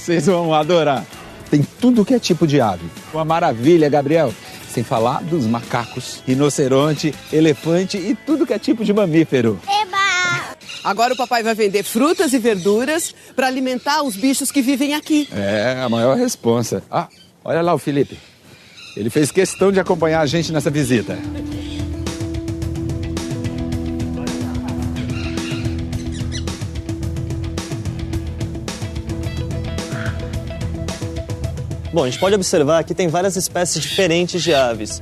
Vocês vão adorar. Tem tudo que é tipo de ave. Uma maravilha, Gabriel. Sem falar dos macacos, rinoceronte, elefante e tudo que é tipo de mamífero. Eba! Agora o papai vai vender frutas e verduras para alimentar os bichos que vivem aqui. É, a maior responsa. Ah, olha lá o Felipe. Ele fez questão de acompanhar a gente nessa visita. Bom, a gente pode observar que tem várias espécies diferentes de aves.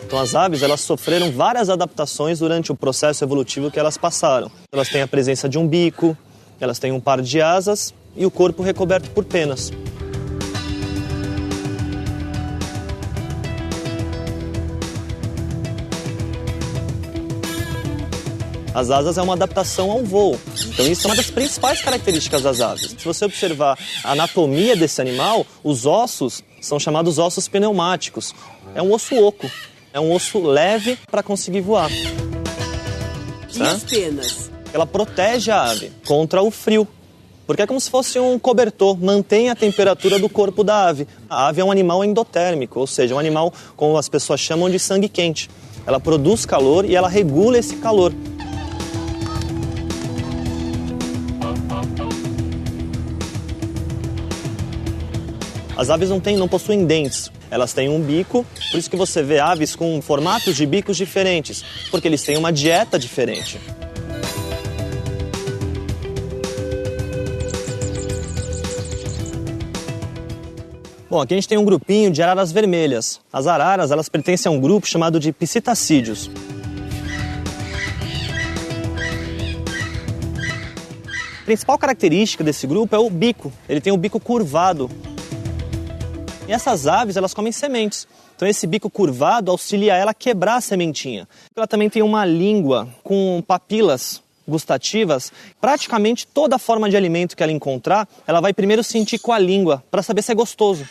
Então as aves, elas sofreram várias adaptações durante o processo evolutivo que elas passaram. Elas têm a presença de um bico, elas têm um par de asas e o corpo recoberto por penas. As asas é uma adaptação ao voo. Então isso é uma das principais características das aves. Se você observar a anatomia desse animal, os ossos são chamados ossos pneumáticos. É um osso oco, é um osso leve para conseguir voar. E as penas? Ela protege a ave contra o frio, porque é como se fosse um cobertor, mantém a temperatura do corpo da ave. A ave é um animal endotérmico, ou seja, um animal, como as pessoas chamam, de sangue quente. Ela produz calor e ela regula esse calor. As aves não possuem dentes, elas têm um bico, por isso que você vê aves com formatos de bicos diferentes, porque eles têm uma dieta diferente. Bom, aqui a gente tem um grupinho de araras vermelhas. As araras, elas pertencem a um grupo chamado de psitacídeos. A principal característica desse grupo é o bico, ele tem o bico curvado. E essas aves, elas comem sementes. Então esse bico curvado auxilia ela a quebrar a sementinha. Ela também tem uma língua com papilas gustativas. Praticamente toda forma de alimento que ela encontrar, ela vai primeiro sentir com a língua, para saber se é gostoso.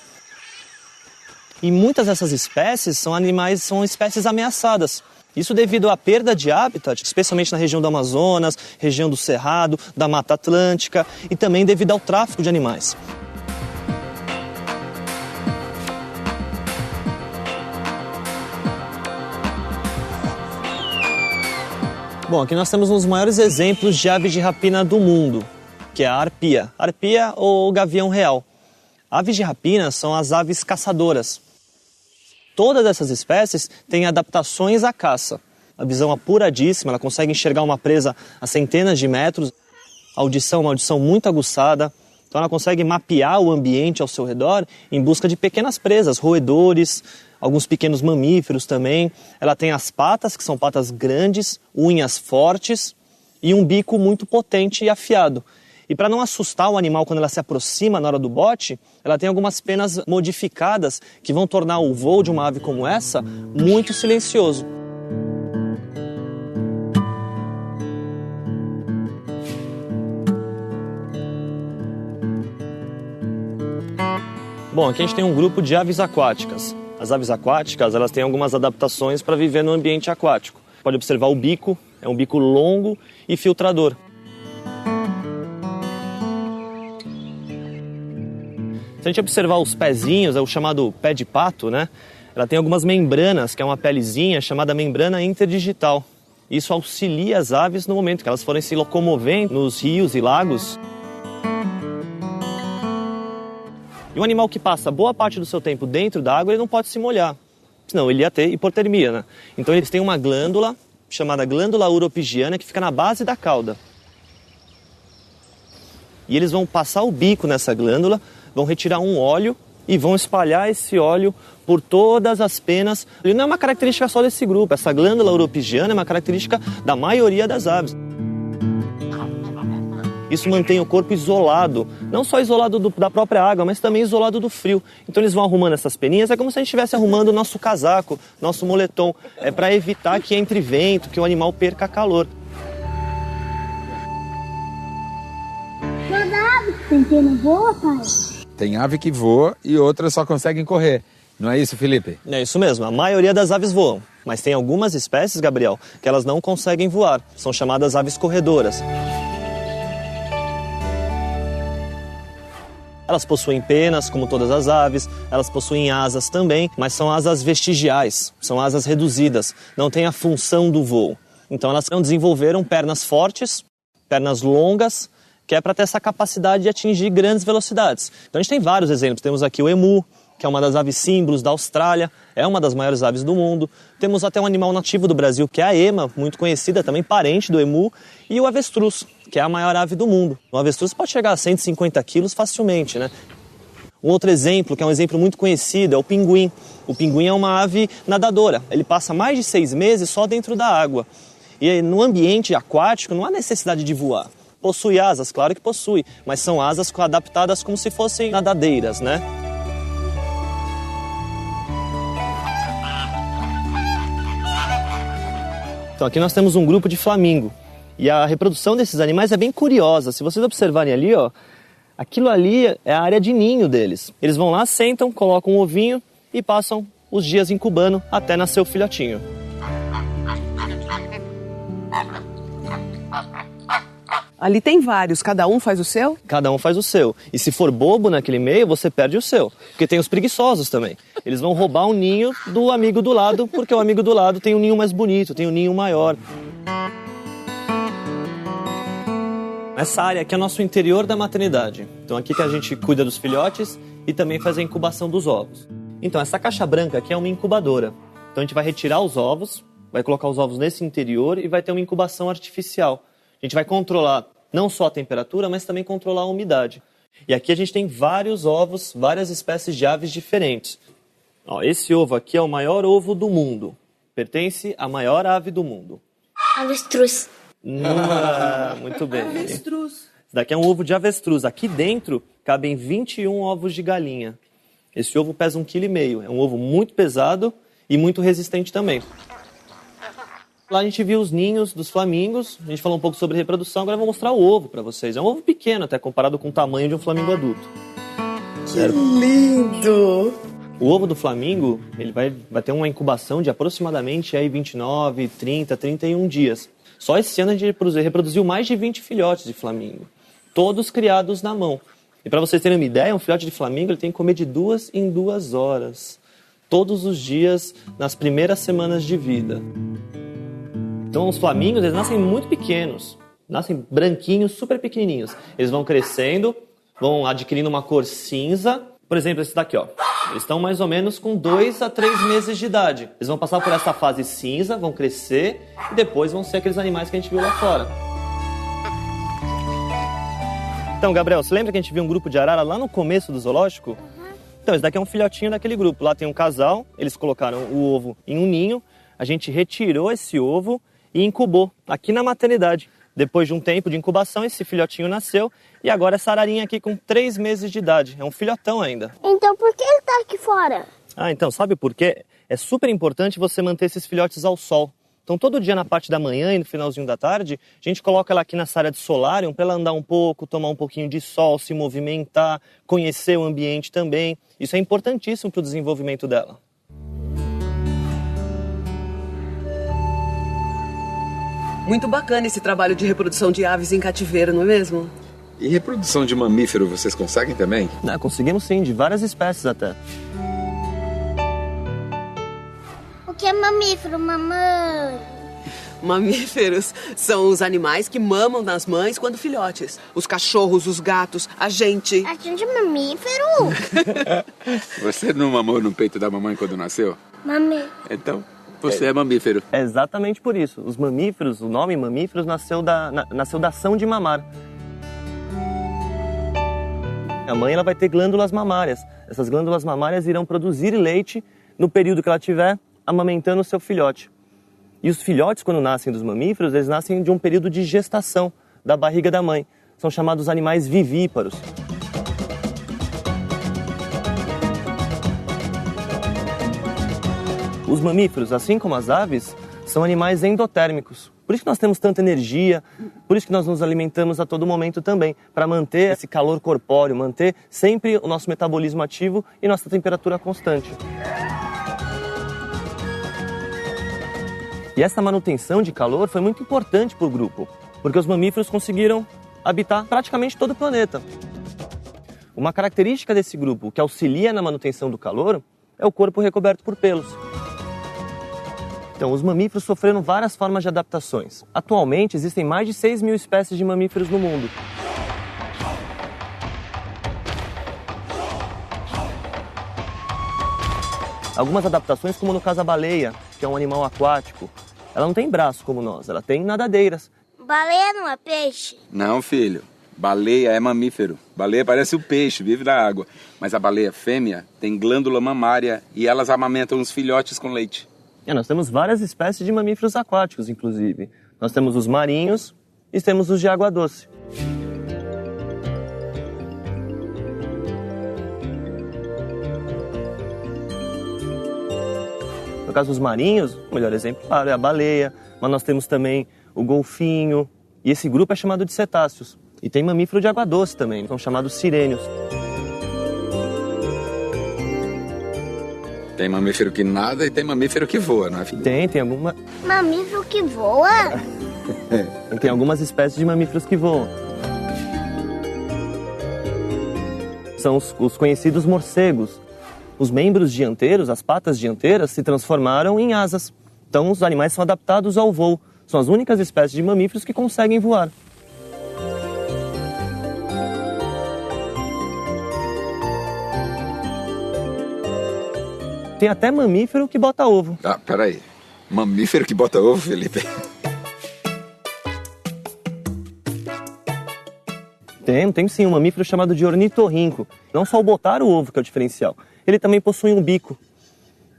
E muitas dessas espécies são espécies ameaçadas. Isso devido à perda de hábitat, especialmente na região do Amazonas, região do Cerrado, da Mata Atlântica, e também devido ao tráfico de animais. Bom, aqui nós temos um dos maiores exemplos de aves de rapina do mundo, que é a arpia. Arpia ou gavião real. Aves de rapina são as aves caçadoras. Todas essas espécies têm adaptações à caça. A visão apuradíssima, ela consegue enxergar uma presa a centenas de metros. A audição é uma audição muito aguçada. Então ela consegue mapear o ambiente ao seu redor em busca de pequenas presas, roedores, alguns pequenos mamíferos também. Ela tem as patas, que são patas grandes, unhas fortes e um bico muito potente e afiado. E para não assustar o animal quando ela se aproxima na hora do bote, ela tem algumas penas modificadas que vão tornar o voo de uma ave como essa muito silencioso. Bom, aqui a gente tem um grupo de aves aquáticas. As aves aquáticas, elas têm algumas adaptações para viver no ambiente aquático. Pode observar o bico, é um bico longo e filtrador. Se a gente observar os pezinhos, é o chamado pé de pato, né? Ela tem algumas membranas, que é uma pelezinha chamada membrana interdigital. Isso auxilia as aves no momento que elas forem se locomovendo nos rios e lagos. E um animal que passa boa parte do seu tempo dentro da água, ele não pode se molhar. Senão ele ia ter hipotermia, né? Então eles têm uma glândula chamada glândula uropigiana que fica na base da cauda. E eles vão passar o bico nessa glândula, vão retirar um óleo e vão espalhar esse óleo por todas as penas. E não é uma característica só desse grupo, essa glândula uropigiana é uma característica da maioria das aves. Isso mantém o corpo isolado, não só isolado da própria água, mas também isolado do frio. Então eles vão arrumando essas peninhas, é como se a gente estivesse arrumando o nosso casaco, nosso moletom. É para evitar que entre vento, que o animal perca calor. Toda ave que tem pena voa, pai? Tem ave que voa e outras só conseguem correr. Não é isso, Felipe? É isso mesmo, a maioria das aves voam. Mas tem algumas espécies, Gabriel, que elas não conseguem voar. São chamadas aves corredoras. Elas possuem penas, como todas as aves, elas possuem asas também, mas são asas vestigiais, são asas reduzidas, não têm a função do voo. Então elas não desenvolveram pernas fortes, pernas longas, que é para ter essa capacidade de atingir grandes velocidades. Então a gente tem vários exemplos, temos aqui o emu, que é uma das aves símbolos da Austrália, é uma das maiores aves do mundo. Temos até um animal nativo do Brasil, que é a ema, muito conhecida, também parente do emu, e o avestruz, que é a maior ave do mundo. O avestruz pode chegar a 150 quilos facilmente, né? Um outro exemplo, que é um exemplo muito conhecido, é o pinguim. O pinguim é uma ave nadadora, ele passa mais de 6 meses só dentro da água. E no ambiente aquático não há necessidade de voar. Possui asas, claro que possui, mas são asas adaptadas como se fossem nadadeiras, né? Então aqui nós temos um grupo de flamingo. E a reprodução desses animais é bem curiosa. Se vocês observarem ali, ó, aquilo ali é a área de ninho deles. Eles vão lá, sentam, colocam um ovinho e passam os dias incubando até nascer o filhotinho. Ali tem vários, cada um faz o seu? Cada um faz o seu. E se for bobo naquele meio, você perde o seu. Porque tem os preguiçosos também. Eles vão roubar um ninho do amigo do lado, porque o amigo do lado tem um ninho mais bonito, tem um ninho maior. Essa área aqui é o nosso interior da maternidade. Então aqui que a gente cuida dos filhotes e também faz a incubação dos ovos. Então essa caixa branca aqui é uma incubadora. Então a gente vai retirar os ovos, vai colocar os ovos nesse interior e vai ter uma incubação artificial. A gente vai controlar não só a temperatura, mas também controlar a umidade. E aqui a gente tem vários ovos, várias espécies de aves diferentes. Ó, esse ovo aqui é o maior ovo do mundo. Pertence à maior ave do mundo. Avestruz. Muito bem. Avestruz. Esse daqui é um ovo de avestruz. Aqui dentro cabem 21 ovos de galinha. Esse ovo pesa 1,5 kg. É um ovo muito pesado e muito resistente também. Lá a gente viu os ninhos dos flamingos, a gente falou um pouco sobre reprodução, agora eu vou mostrar o ovo para vocês. É um ovo pequeno até, comparado com o tamanho de um flamingo adulto. Que lindo! O ovo do flamingo, ele vai ter uma incubação de aproximadamente aí 29, 30, 31 dias. Só esse ano a gente reproduziu mais de 20 filhotes de flamingo, todos criados na mão. E para vocês terem uma ideia, um filhote de flamingo ele tem que comer de 2 em 2 horas, todos os dias nas primeiras semanas de vida. Então os flamingos, eles nascem muito pequenos, nascem branquinhos, super pequenininhos. Eles vão crescendo, vão adquirindo uma cor cinza. Por exemplo, esse daqui, ó. Eles estão mais ou menos com 2 a 3 meses de idade. Eles vão passar por essa fase cinza, vão crescer e depois vão ser aqueles animais que a gente viu lá fora. Então, Gabriel, você lembra que a gente viu um grupo de arara lá no começo do zoológico? Então, esse daqui é um filhotinho daquele grupo. Lá tem um casal, eles colocaram o ovo em um ninho, a gente retirou esse ovo e incubou aqui na maternidade. Depois de um tempo de incubação, esse filhotinho nasceu e agora essa ararinha aqui com 3 meses de idade. É um filhotão ainda. Então por que ele tá aqui fora? Então, sabe por quê? É super importante você manter esses filhotes ao sol. Então, todo dia na parte da manhã e no finalzinho da tarde, a gente coloca ela aqui nessa área de solário para ela andar um pouco, tomar um pouquinho de sol, se movimentar, conhecer o ambiente também. Isso é importantíssimo para o desenvolvimento dela. Muito bacana esse trabalho de reprodução de aves em cativeiro, não é mesmo? E reprodução de mamífero vocês conseguem também? Conseguimos sim, de várias espécies até. O que é mamífero, mamãe? Mamíferos são os animais que mamam nas mães quando filhotes. Os cachorros, os gatos, a gente. A gente é mamífero? Você não mamou no peito da mamãe quando nasceu? Mamãe. Então, você é mamífero. É exatamente por isso. Os mamíferos, o nome mamíferos nasceu da ação de mamar. A mãe ela vai ter glândulas mamárias. Essas glândulas mamárias irão produzir leite no período que ela estiver amamentando o seu filhote. E os filhotes, quando nascem dos mamíferos, eles nascem de um período de gestação da barriga da mãe. São chamados animais vivíparos. Os mamíferos, assim como as aves, são animais endotérmicos. Por isso que nós temos tanta energia, por isso que nós nos alimentamos a todo momento também, para manter esse calor corpóreo, manter sempre o nosso metabolismo ativo e nossa temperatura constante. E essa manutenção de calor foi muito importante para o grupo, porque os mamíferos conseguiram habitar praticamente todo o planeta. Uma característica desse grupo que auxilia na manutenção do calor é o corpo recoberto por pelos. Então, os mamíferos sofreram várias formas de adaptações. Atualmente, existem mais de 6.000 espécies de mamíferos no mundo. Algumas adaptações, como no caso a baleia, que é um animal aquático, ela não tem braço como nós, ela tem nadadeiras. Baleia não é peixe? Não, filho. Baleia é mamífero. Baleia parece o peixe, vive na água. Mas a baleia fêmea tem glândula mamária e elas amamentam os filhotes com leite. Nós temos várias espécies de mamíferos aquáticos, inclusive. Nós temos os marinhos e temos os de água doce. No caso dos marinhos, o melhor exemplo, claro, é a baleia, mas nós temos também o golfinho, e esse grupo é chamado de cetáceos. E tem mamífero de água doce também, são chamados sirênios. Tem mamífero que nada e tem mamífero que voa, não é, filho? Tem alguma... Mamífero que voa? Tem algumas espécies de mamíferos que voam. São os conhecidos morcegos. Os membros dianteiros, as patas dianteiras, se transformaram em asas. Então, os animais são adaptados ao voo. São as únicas espécies de mamíferos que conseguem voar. Tem até mamífero que bota ovo. Ah, peraí. Mamífero que bota ovo, Felipe? Tem sim um mamífero chamado de ornitorrinco. Não só o botar o ovo que é o diferencial, ele também possui um bico.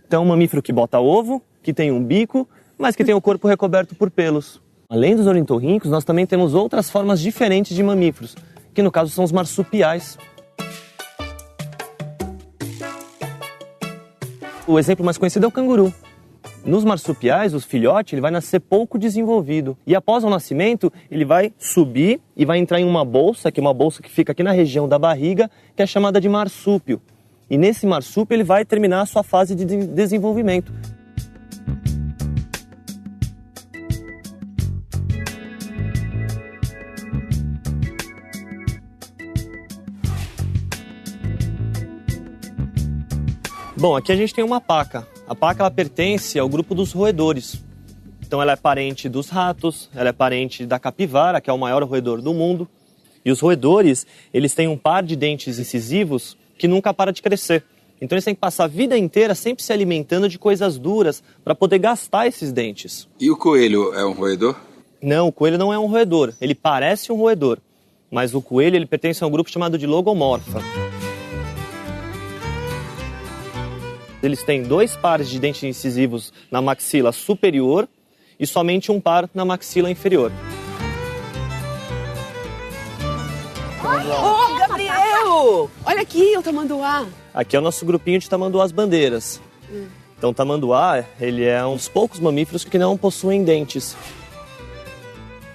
Então, um mamífero que bota ovo, que tem um bico, mas que tem o corpo recoberto por pelos. Além dos ornitorrincos, nós também temos outras formas diferentes de mamíferos, que no caso são os marsupiais. O exemplo mais conhecido é o canguru. Nos marsupiais, o filhote ele vai nascer pouco desenvolvido. E após o nascimento, ele vai subir e vai entrar em uma bolsa, que é uma bolsa que fica aqui na região da barriga, que é chamada de marsúpio. E nesse marsúpio ele vai terminar a sua fase de desenvolvimento. Bom, aqui a gente tem uma paca. A paca ela pertence ao grupo dos roedores. Então ela é parente dos ratos, ela é parente da capivara, que é o maior roedor do mundo. E os roedores, eles têm um par de dentes incisivos que nunca para de crescer. Então eles têm que passar a vida inteira sempre se alimentando de coisas duras para poder gastar esses dentes. E o coelho é um roedor? Não, o coelho não é um roedor. Ele parece um roedor. Mas o coelho ele pertence a um grupo chamado de logomorfa. Eles têm 2 pares de dentes incisivos na maxila superior e somente um par na maxila inferior. Ô, Gabriel! Olha aqui o tamanduá. Aqui é o nosso grupinho de tamanduás bandeiras. Então o tamanduá, ele é um dos poucos mamíferos que não possuem dentes.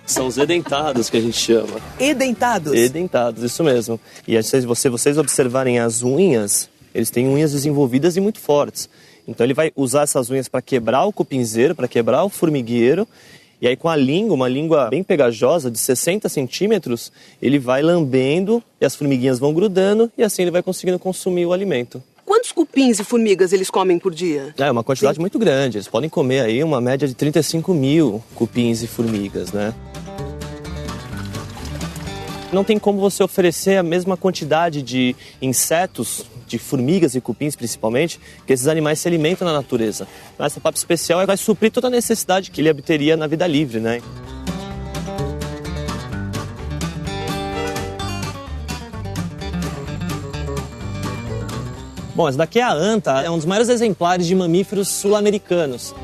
São os edentados que a gente chama. Edentados? Edentados, isso mesmo. E se vocês observarem as unhas, eles têm unhas desenvolvidas e muito fortes. Então ele vai usar essas unhas para quebrar o cupinzeiro, para quebrar o formigueiro. E aí com a língua, uma língua bem pegajosa, de 60 centímetros, ele vai lambendo e as formiguinhas vão grudando e assim ele vai conseguindo consumir o alimento. Quantos cupins e formigas eles comem por dia? É uma quantidade muito grande. Eles podem comer aí uma média de 35.000 cupins e formigas, né? Não tem como você oferecer a mesma quantidade de insetos, de formigas e cupins principalmente, que esses animais se alimentam na natureza. Essa papa especial vai suprir toda a necessidade que ele obteria na vida livre, né? Bom, essa daqui é a anta, é um dos maiores exemplares de mamíferos sul-americanos.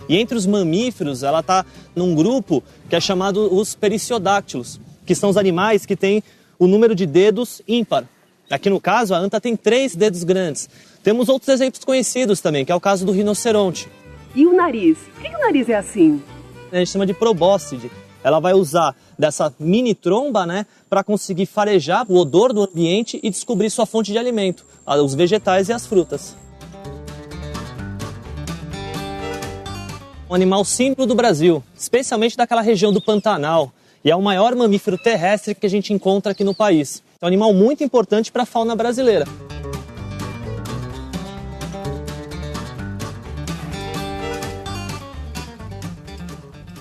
E entre os mamíferos, ela está num grupo que é chamado os periciodáctilos, que são os animais que têm o número de dedos ímpar. Aqui no caso, a anta tem 3 dedos grandes. Temos outros exemplos conhecidos também, que é o caso do rinoceronte. E o nariz? Por que o nariz é assim? A gente chama de probóscide. Ela vai usar dessa mini tromba, né, para conseguir farejar o odor do ambiente e descobrir sua fonte de alimento, os vegetais e as frutas. Um animal símbolo do Brasil, especialmente daquela região do Pantanal, e é o maior mamífero terrestre que a gente encontra aqui no país. É um animal muito importante para a fauna brasileira.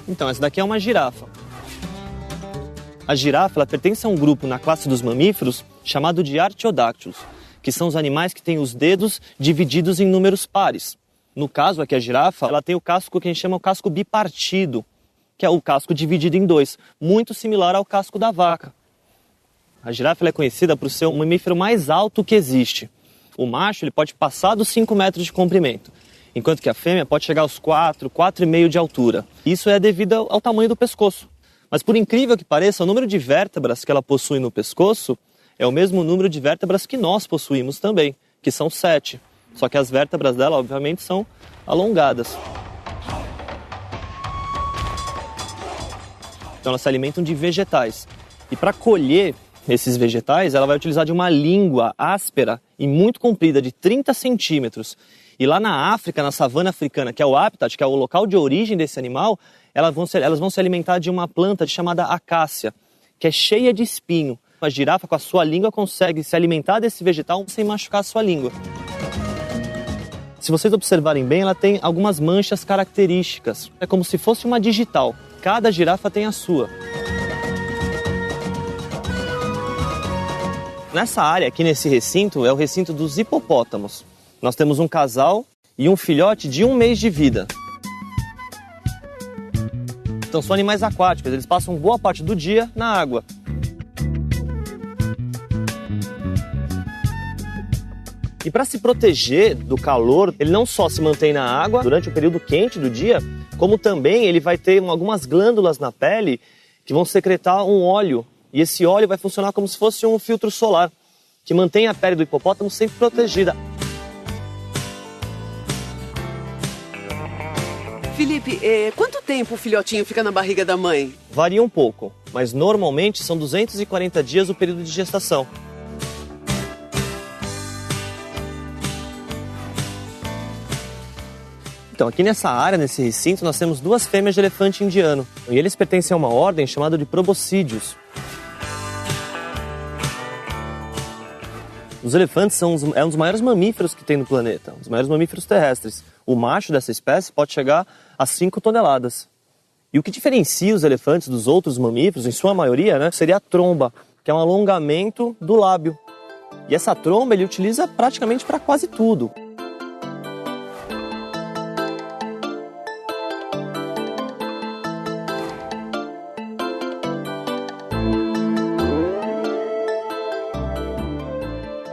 Então, essa daqui é uma girafa. A girafa ela pertence a um grupo na classe dos mamíferos chamado de Artiodactylus, que são os animais que têm os dedos divididos em números pares. No caso aqui, a girafa ela tem o casco que a gente chama o casco bipartido, que é o casco dividido em dois, muito similar ao casco da vaca. A girafa ela é conhecida por ser o mamífero mais alto que existe. O macho ele pode passar dos 5 metros de comprimento, enquanto que a fêmea pode chegar aos 4, 4,5 de altura. Isso é devido ao tamanho do pescoço. Mas por incrível que pareça, o número de vértebras que ela possui no pescoço é o mesmo número de vértebras que nós possuímos também, que são 7. Só que as vértebras dela, obviamente, são alongadas. Então elas se alimentam de vegetais. E para colher esses vegetais, ela vai utilizar de uma língua áspera e muito comprida, de 30 centímetros. E lá na África, na savana africana, que é o habitat, que é o local de origem desse animal, elas vão se alimentar de uma planta chamada acácia, que é cheia de espinho. A girafa, com a sua língua, consegue se alimentar desse vegetal sem machucar a sua língua. Se vocês observarem bem, ela tem algumas manchas características. É como se fosse uma digital. Cada girafa tem a sua. Nessa área, aqui nesse recinto, é o recinto dos hipopótamos. Nós temos um casal e um filhote de 1 mês de vida. Então são animais aquáticos, eles passam boa parte do dia na água. E para se proteger do calor, ele não só se mantém na água durante o período quente do dia, como também ele vai ter algumas glândulas na pele que vão secretar um óleo. E esse óleo vai funcionar como se fosse um filtro solar, que mantém a pele do hipopótamo sempre protegida. Felipe, quanto tempo o filhotinho fica na barriga da mãe? Varia um pouco, mas normalmente são 240 dias o período de gestação. Então, aqui nessa área, nesse recinto, nós temos 2 fêmeas de elefante indiano. E eles pertencem a uma ordem chamada de proboscídeos. Os elefantes são um dos maiores mamíferos que tem no planeta, os maiores mamíferos terrestres. O macho dessa espécie pode chegar a 5 toneladas. E o que diferencia os elefantes dos outros mamíferos, em sua maioria, né, seria a tromba, que é um alongamento do lábio. E essa tromba ele utiliza praticamente para quase tudo.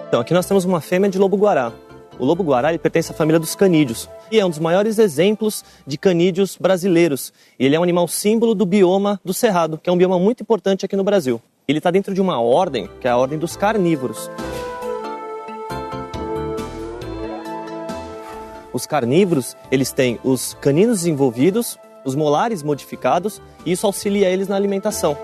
Então, aqui nós temos uma fêmea de lobo-guará. O lobo-guará ele pertence à família dos canídeos e é um dos maiores exemplos de canídeos brasileiros. Ele é um animal símbolo do bioma do Cerrado, que é um bioma muito importante aqui no Brasil. Ele está dentro de uma ordem, que é a ordem dos carnívoros. Os carnívoros, eles têm os caninos desenvolvidos, os molares modificados e isso auxilia eles na alimentação.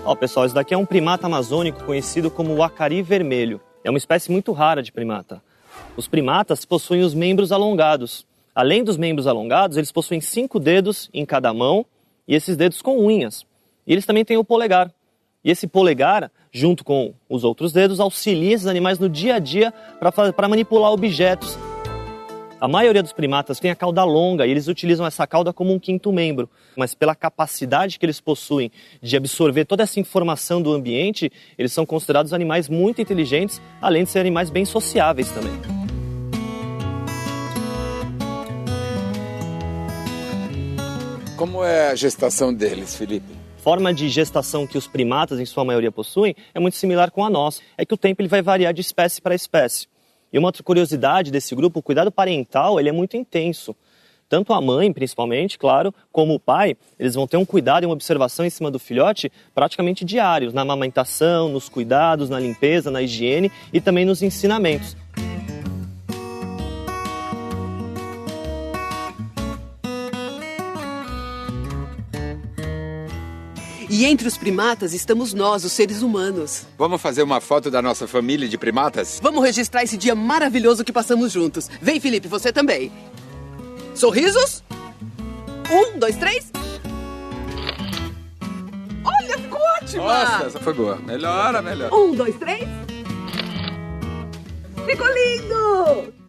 Ó, pessoal, isso daqui é um primata amazônico conhecido como o acari vermelho. É uma espécie muito rara de primata. Os primatas possuem os membros alongados. Além dos membros alongados, eles possuem 5 dedos em cada mão e esses dedos com unhas. E eles também têm o polegar. E esse polegar, junto com os outros dedos, auxilia esses animais no dia a dia para manipular objetos. A maioria dos primatas tem a cauda longa e eles utilizam essa cauda como um 5º membro. Mas pela capacidade que eles possuem de absorver toda essa informação do ambiente, eles são considerados animais muito inteligentes, além de ser animais bem sociáveis também. Como é a gestação deles, Felipe? A forma de gestação que os primatas, em sua maioria, possuem é muito similar com a nossa. É que o tempo ele vai variar de espécie para espécie. E uma outra curiosidade desse grupo, o cuidado parental, ele é muito intenso. Tanto a mãe, principalmente, claro, como o pai, eles vão ter um cuidado e uma observação em cima do filhote praticamente diários, na amamentação, nos cuidados, na limpeza, na higiene e também nos ensinamentos. E entre os primatas estamos nós, os seres humanos. Vamos fazer uma foto da nossa família de primatas? Vamos registrar esse dia maravilhoso que passamos juntos. Vem, Felipe, você também. Sorrisos? 1, 2, 3. Olha, ficou ótima! Nossa, essa foi boa. Melhora. 1, 2, 3. Ficou lindo!